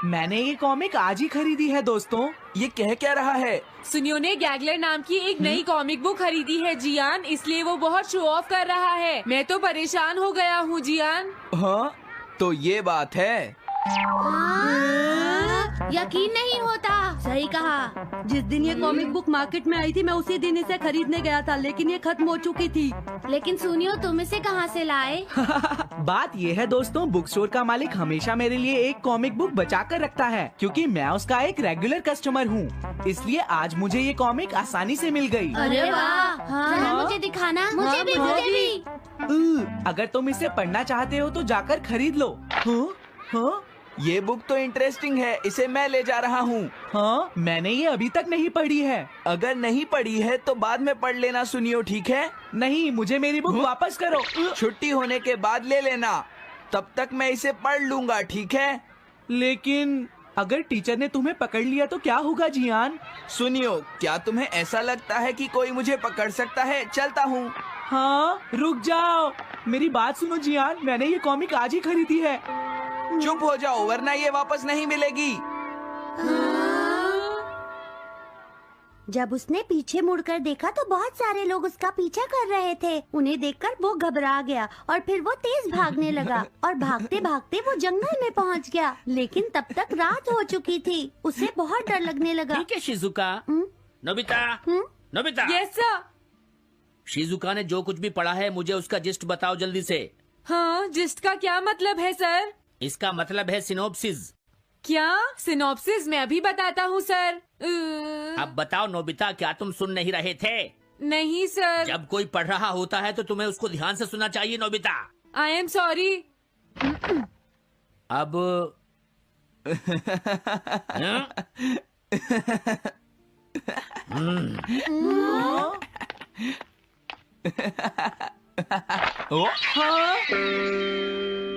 मैंने ये कॉमिक आज ही खरीदी है दोस्तों। ये कह क्या रहा है? सुनियो ने गैगलर नाम की एक नई कॉमिक बुक खरीदी है जियान, इसलिए वो बहुत शो ऑफ कर रहा है। मैं तो परेशान हो गया हूँ जियान। हाँ, तो ये बात है। यकीन नहीं होता। सही कहा। जिस दिन ये कॉमिक बुक मार्केट में आई थी मैं उसी दिन इसे खरीदने गया था, लेकिन ये खत्म हो चुकी थी। लेकिन सुनियो, तुम इसे कहाँ से लाए? बात ये है दोस्तों, बुक स्टोर का मालिक हमेशा मेरे लिए एक कॉमिक बुक बचा कर रखता है, क्योंकि मैं उसका एक रेगुलर कस्टमर हूँ। इसलिए आज मुझे ये कॉमिक आसानी से मिल गई। अरे वाह! जरा मुझे दिखाना। मुझे भी, मुझे भी। अगर तुम इसे पढ़ना चाहते हो तो जाकर खरीद लो। हाँ? हाँ? ये बुक तो इंटरेस्टिंग है, इसे मैं ले जा रहा हूँ। हाँ, मैंने ये अभी तक नहीं पढ़ी है। अगर नहीं पढ़ी है तो बाद में पढ़ लेना सुनियो, ठीक है? नहीं, मुझे मेरी बुक वापस करो। छुट्टी होने के बाद ले लेना, तब तक मैं इसे पढ़ लूंगा, ठीक है? लेकिन अगर टीचर ने तुम्हें पकड़ लिया तो क्या होगा जियान? सुनियो, क्या तुम्हें ऐसा लगता है कि कोई मुझे पकड़ सकता है? चलता हूँ। हाँ, रुक जाओ, मेरी बात सुनो जियान, मैंने ये कॉमिक आज ही खरीदी है। चुप हो जाओ, वरना ये वापस नहीं मिलेगी। जब उसने पीछे मुड़कर देखा तो बहुत सारे लोग उसका पीछा कर रहे थे। उन्हें देखकर वो घबरा गया और फिर वो तेज भागने लगा और भागते भागते वो जंगल में पहुंच गया। लेकिन तब तक रात हो चुकी थी। उसे बहुत डर लगने लगा। ठीक है Shizuka. Nobita, Nobita. Yes sir. Shizuka ने जो कुछ भी पढ़ा है मुझे उसका जिस्ट बताओ जल्दी से। हाँ, जिस्ट का क्या मतलब है सर? इसका मतलब है सिनोप्सिस। क्या? सिनॉप्सिस मैं अभी बताता हूँ सर। अब बताओ नोबिता, क्या तुम सुन नहीं रहे थे? नहीं सर। जब कोई पढ़ रहा होता है तो तुम्हें उसको ध्यान से सुनना चाहिए नोबिता। I am sorry. अब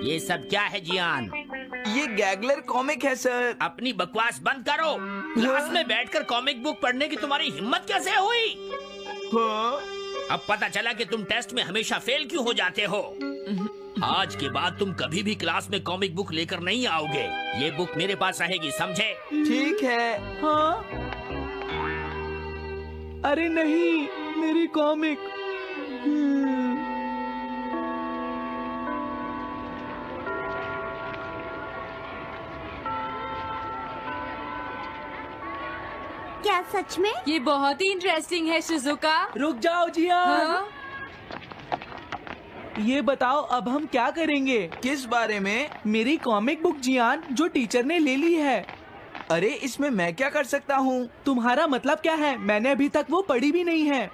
ये सब क्या है जियान? ये गैगलर कॉमिक है सर। अपनी बकवास बंद करो। क्लास में बैठकर कॉमिक बुक पढ़ने की तुम्हारी हिम्मत कैसे हुई? हाँ? अब पता चला कि तुम टेस्ट में हमेशा फेल क्यों हो जाते हो। आज के बाद तुम कभी भी क्लास में कॉमिक बुक लेकर नहीं आओगे। ये बुक मेरे पास रहेगी, समझे? ठीक है। हाँ? अरे नहीं, मेरी कॉमिक। क्या सच में? ये बहुत ही इंटरेस्टिंग है शिजुका। रुक जाओ जियान। हाँ? ये बताओ अब हम क्या करेंगे? किस बारे में? मेरी कॉमिक बुक जियान, जो टीचर ने ले ली है। अरे इसमें मैं क्या कर सकता हूँ? तुम्हारा मतलब क्या है? मैंने अभी तक वो पढ़ी भी नहीं है।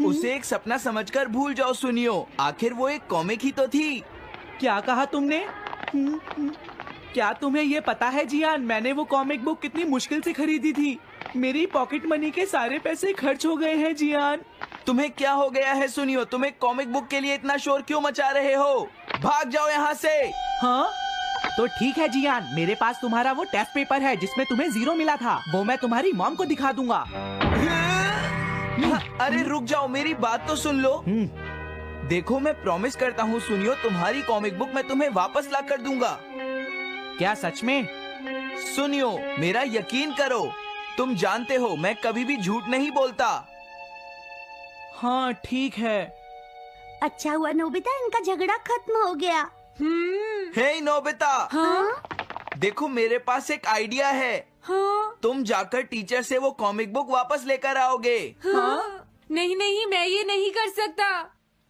उसे एक सपना समझकर भूल जाओ सुनियो, आखिर वो एक कॉमिक ही तो थी। क्या कहा तुमने? क्या तुम्हें ये पता है जियान, मैंने वो कॉमिक बुक कितनी मुश्किल से खरीदी थी। मेरी पॉकेट मनी के सारे पैसे खर्च हो गए हैं जियान। तुम्हें क्या हो गया है सुनियो? तुम एक कॉमिक बुक के लिए इतना शोर क्यों मचा रहे हो? भाग जाओ यहाँ से। हाँ? तो ठीक है जियान, मेरे पास तुम्हारा वो टेस्ट पेपर है जिसमें तुम्हें 0 मिला था। वो मैं तुम्हारी मॉम को दिखा दूंगा। अरे रुक जाओ, मेरी बात तो सुन लो। देखो, मैं प्रॉमिस करता हूँ सुनियो, तुम्हारी कॉमिक बुक मैं तुम्हें वापस ला कर दूंगा। क्या सच में? सुनियो, मेरा यकीन करो, तुम जानते हो मैं कभी भी झूठ नहीं बोलता। हाँ ठीक है। अच्छा हुआ नोबिता, इनका झगड़ा खत्म हो गया। हे नोबिता। हाँ? देखो, मेरे पास एक आइडिया है। हाँ? तुम जाकर टीचर से वो कॉमिक बुक वापस लेकर आओगे। हाँ? नहीं नहीं, मैं ये नहीं कर सकता।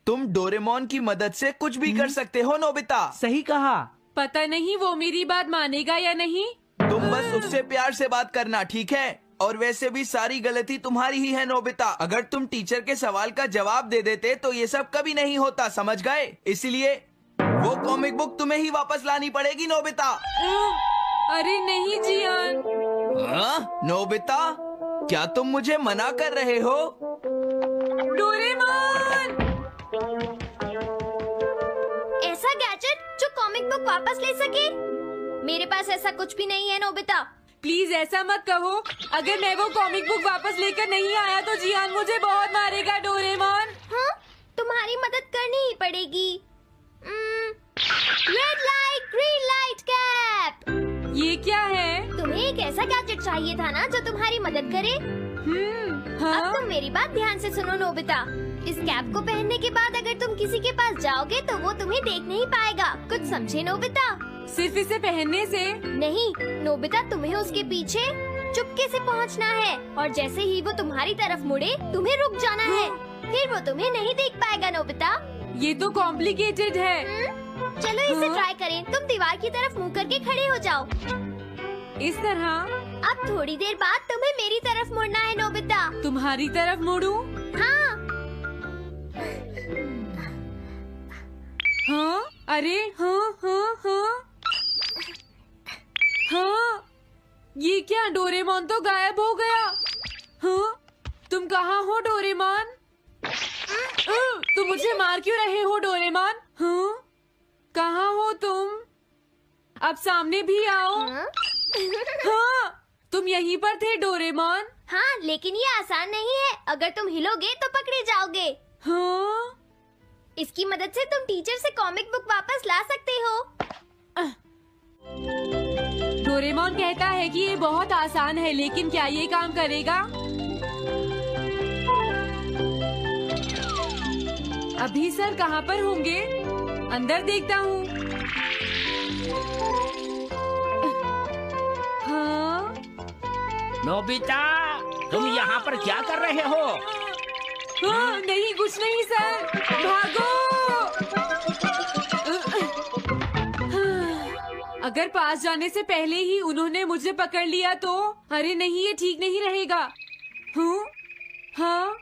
तुम डोरेमोन की मदद से कुछ भी कर सकते हो नोबिता। सही कहा। पता नहीं वो मेरी बात मानेगा या नहीं। तुम बस उससे प्यार से बात करना, ठीक है? और वैसे भी सारी गलती तुम्हारी ही है नोबिता। अगर तुम टीचर के सवाल का जवाब दे देते तो ये सब कभी नहीं होता, समझ गए? इसलिए वो कॉमिक बुक तुम्हें ही वापस लानी पड़ेगी नोबिता। अरे नहीं जियान। हाँ? नोबिता, क्या तुम मुझे मना कर रहे हो? डोरेमोन! ऐसा गैजेट जो कॉमिक बुक वापस ले सके? मेरे पास ऐसा कुछ भी नहीं है नोबिता। प्लीज ऐसा मत कहो। अगर मैं वो कॉमिक बुक वापस लेकर नहीं आया तो जियान मुझे बहुत मारेगा डोरेमोन। हाँ? तुम्हारी मदद करनी ही पड़ेगी। Red light, green light cap. ये क्या है? तुम्हें एक ऐसा गैजेट चाहिए था ना जो तुम्हारी मदद करे। हाँ? अब तुम मेरी बात ध्यान से सुनो नोबिता। इस कैप को पहनने के बाद अगर तुम किसी के पास जाओगे तो वो तुम्हें देख नहीं पाएगा। कुछ समझे नोबिता? सिर्फ इसे पहनने से? नहीं नोबिता, तुम्हें उसके पीछे चुपके से पहुंचना है और जैसे ही वो तुम्हारी तरफ मुड़े तुम्हें रुक जाना है, फिर वो तुम्हें नहीं देख पाएगा नोबिता। ये तो कॉम्प्लिकेटेड है। चलो इसे ट्राई करें। तुम दीवार की तरफ मुंह करके खड़े हो जाओ। इस तरह? अब थोड़ी देर बाद तुम्हें मेरी तरफ मुड़ना है नोबिता। तुम्हारी तरफ मुड़ूं? हाँ। हाँ? अरे हाँ हाँ हाँ हाँ, ये क्या? डोरेमोन तो गायब हो गया। हाँ? तुम कहाँ हो डोरेमोन? तुम मुझे मार क्यों रहे हो डोरेमोन? हाँ? कहाँ हो तुम? अब सामने भी आओ। हाँ, तुम यहीं पर थे डोरेमोन। हाँ, लेकिन ये आसान नहीं है। अगर तुम हिलोगे तो पकड़े जाओगे। हाँ? इसकी मदद से तुम टीचर से कॉमिक बुक वापस ला सकते हो। डोरेमोन कहता है कि ये बहुत आसान है, लेकिन क्या ये काम करेगा? अभी सर कहाँ पर होंगे? अंदर देखता हूँ। हाँ? नोबिता, तुम यहाँ पर क्या कर रहे हो? हाँ, नहीं कुछ नहीं सर, भागो! अगर पास जाने से पहले ही उन्होंने मुझे पकड़ लिया तो? अरे नहीं, ये ठीक नहीं रहेगा। हाँ? हाँ?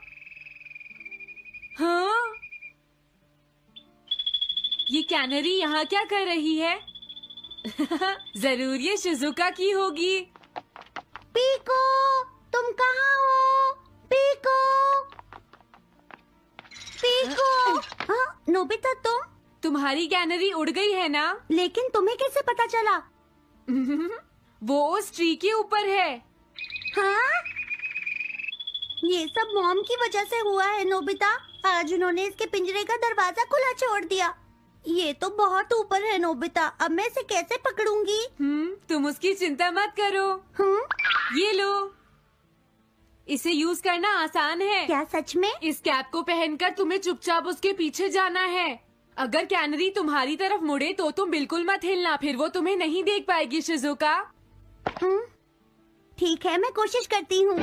हाँ? ये कैनरी यहाँ क्या कर रही है? जरूर ये शिजुका की होगी। पीको, तुम कहाँ हो? Pico, pico. हाँ, नोबिता तुम? तुम्हारी कैनरी उड़ गई है ना? लेकिन तुम्हें कैसे पता चला? वो उस ट्री के ऊपर है। हाँ? ये सब मॉम की वजह से हुआ है नोबिता। आज उन्होंने इसके पिंजरे का दरवाजा खुला छोड़ दिया। ये तो बहुत ऊपर है नोबिता, अब मैं इसे कैसे पकड़ूंगी? तुम उसकी चिंता मत करो। ये लो, इसे यूज करना आसान है। क्या सच में? इस कैप को पहनकर तुम्हें चुपचाप उसके पीछे जाना है। अगर कैनरी तुम्हारी तरफ मुड़े तो तुम बिल्कुल मत हिलना, फिर वो तुम्हें नहीं देख पाएगी शिजुका। ठीक है, मैं कोशिश करती हूँ।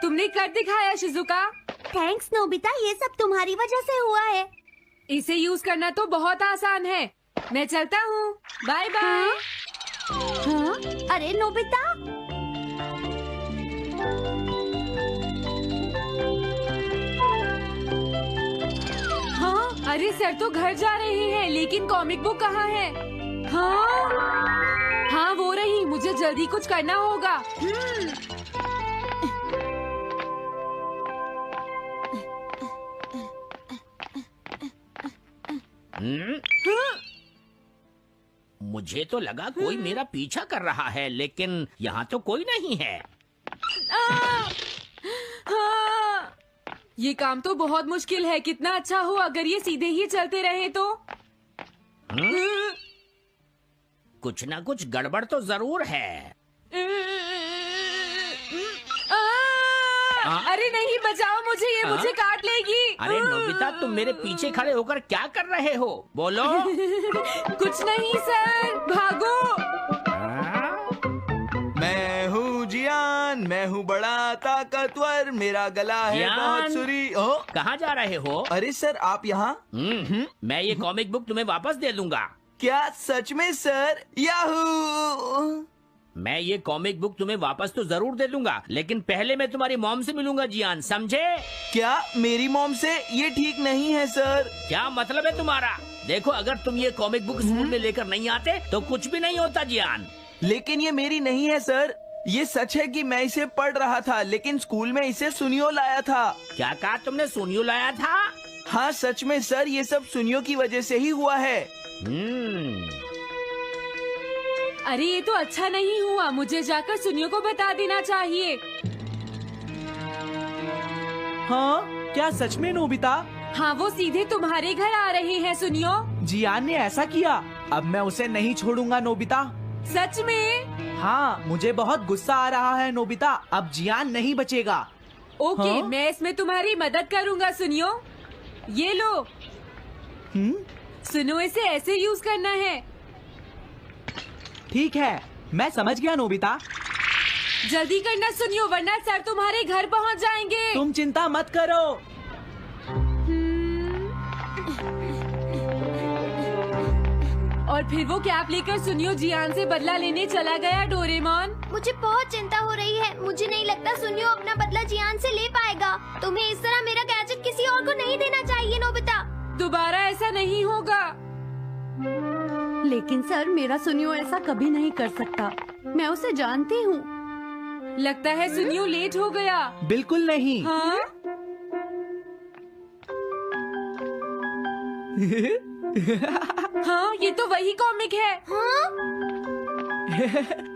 तुमने कर दिखाया शिजुका। थैंक्स नोबिता, ये सब तुम्हारी वजह से हुआ है। इसे यूज करना तो बहुत आसान है। मैं चलता हूँ, बाय बाय। हाँ? अरे नोबिता, हाँ? अरे सर तो घर जा रहे हैं, लेकिन कॉमिक बुक कहाँ है? हाँ? हाँ वो रही, मुझे जल्दी कुछ करना होगा। मुझे तो लगा कोई मेरा पीछा कर रहा है, लेकिन यहाँ तो कोई नहीं है। हाँ! ये काम तो बहुत मुश्किल है। कितना अच्छा हो अगर ये सीधे ही चलते रहे तो। कुछ ना कुछ गड़बड़ तो जरूर है। अरे नहीं, बचाओ मुझे, ये मुझे काट लेगी। अरे नोबिता, तुम मेरे पीछे खड़े होकर क्या कर रहे हो? बोलो। कुछ नहीं सर, भागो। मैं हूँ जियान, मैं हूँ बड़ा ताकतवर, मेरा गला है जियान? बहुत सुरी। कहाँ जा रहे हो? अरे सर, आप यहाँ? मैं ये कॉमिक बुक तुम्हें वापस दे दूंगा। क्या सच में सर? याहू! मैं ये कॉमिक बुक तुम्हें वापस तो जरूर दे दूंगा, लेकिन पहले मैं तुम्हारी मॉम से मिलूंगा जियान, समझे? क्या मेरी मॉम से? ये ठीक नहीं है सर। क्या मतलब है तुम्हारा? देखो, अगर तुम ये कॉमिक बुक स्कूल में लेकर नहीं आते तो कुछ भी नहीं होता जियान। लेकिन ये मेरी नहीं है सर। ये सच है कि मैं इसे पढ़ रहा था, लेकिन स्कूल में इसे सुनियो लाया था। क्या कहा तुमने? सुनियो लाया था? हाँ सच में सर, ये सब सुनियो की वजह से ही हुआ है। अरे ये तो अच्छा नहीं हुआ, मुझे जाकर सुनियो को बता देना चाहिए। हाँ, क्या सच में नोबिता? हाँ, वो सीधे तुम्हारे घर आ रहे हैं सुनियो। जियान ने ऐसा किया। अब मैं उसे नहीं छोड़ूंगा नोबिता। सच में? हाँ, मुझे बहुत गुस्सा आ रहा है नोबिता। अब जियान नहीं बचेगा। ओके, हाँ? मैं इसमें तुम्हारी मदद करूँगा सुनियो। ये लो, सुनो, इसे ऐसे यूज करना है। ठीक है, मैं समझ गया नोबिता। जल्दी करना सुनियो, वरना सर तुम्हारे घर पहुँच जाएंगे। तुम चिंता मत करो। और फिर वो कैप लेकर सुनियो जियान से बदला लेने चला गया। डोरेमोन, मुझे बहुत चिंता हो रही है। मुझे नहीं लगता सुनियो अपना बदला जियान से ले पाएगा। तुम्हें इस तरह मेरा गैजेट किसी और को नहीं देना चाहिए नोबिता। दोबारा ऐसा नहीं होगा। लेकिन सर, मेरा सुनियो ऐसा कभी नहीं कर सकता। मैं उसे जानती हूँ। लगता है सुनियो लेट हो गया। बिल्कुल नहीं। हाँ? हाँ, ये तो वही कॉमिक है। हाँ?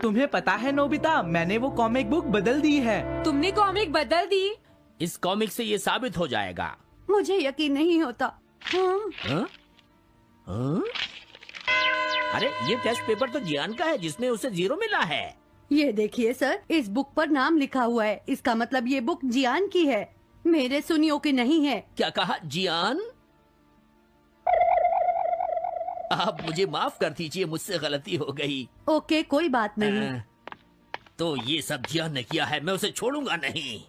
तुम्हें पता है नोबिता, मैंने वो कॉमिक बुक बदल दी है। तुमने कॉमिक बदल दी? इस कॉमिक से ये साबित हो जाएगा। मुझे यकीन नहीं होता। हाँ। हाँ? हाँ? अरे ये टेस्ट पेपर तो जियान का है, जिसमें उसे 0 मिला है। ये देखिए सर, इस बुक पर नाम लिखा हुआ है। इसका मतलब ये बुक जियान की है, मेरे सुनियो की नहीं है। क्या कहा? जियान? आप मुझे माफ कर दीजिए, मुझसे गलती हो गई। ओके, कोई बात नहीं। तो ये सब जियान ने किया है, मैं उसे छोड़ूंगा नहीं।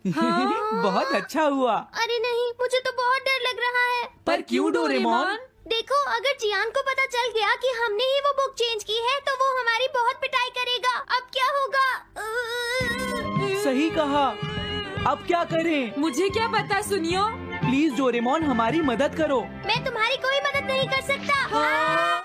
बहुत अच्छा हुआ। अरे नहीं, मुझे तो बहुत डर लग रहा है। पर क्यों डोरेमोन? देखो, अगर जियान को पता चल गया कि हमने ही वो बुक चेंज की है तो वो हमारी बहुत पिटाई करेगा। अब क्या होगा? सही कहा। अब क्या करें? मुझे क्या पता सुनियो। प्लीज डोरेमोन, हमारी मदद करो। मैं तुम्हारी कोई मदद नहीं कर सकता। हाँ?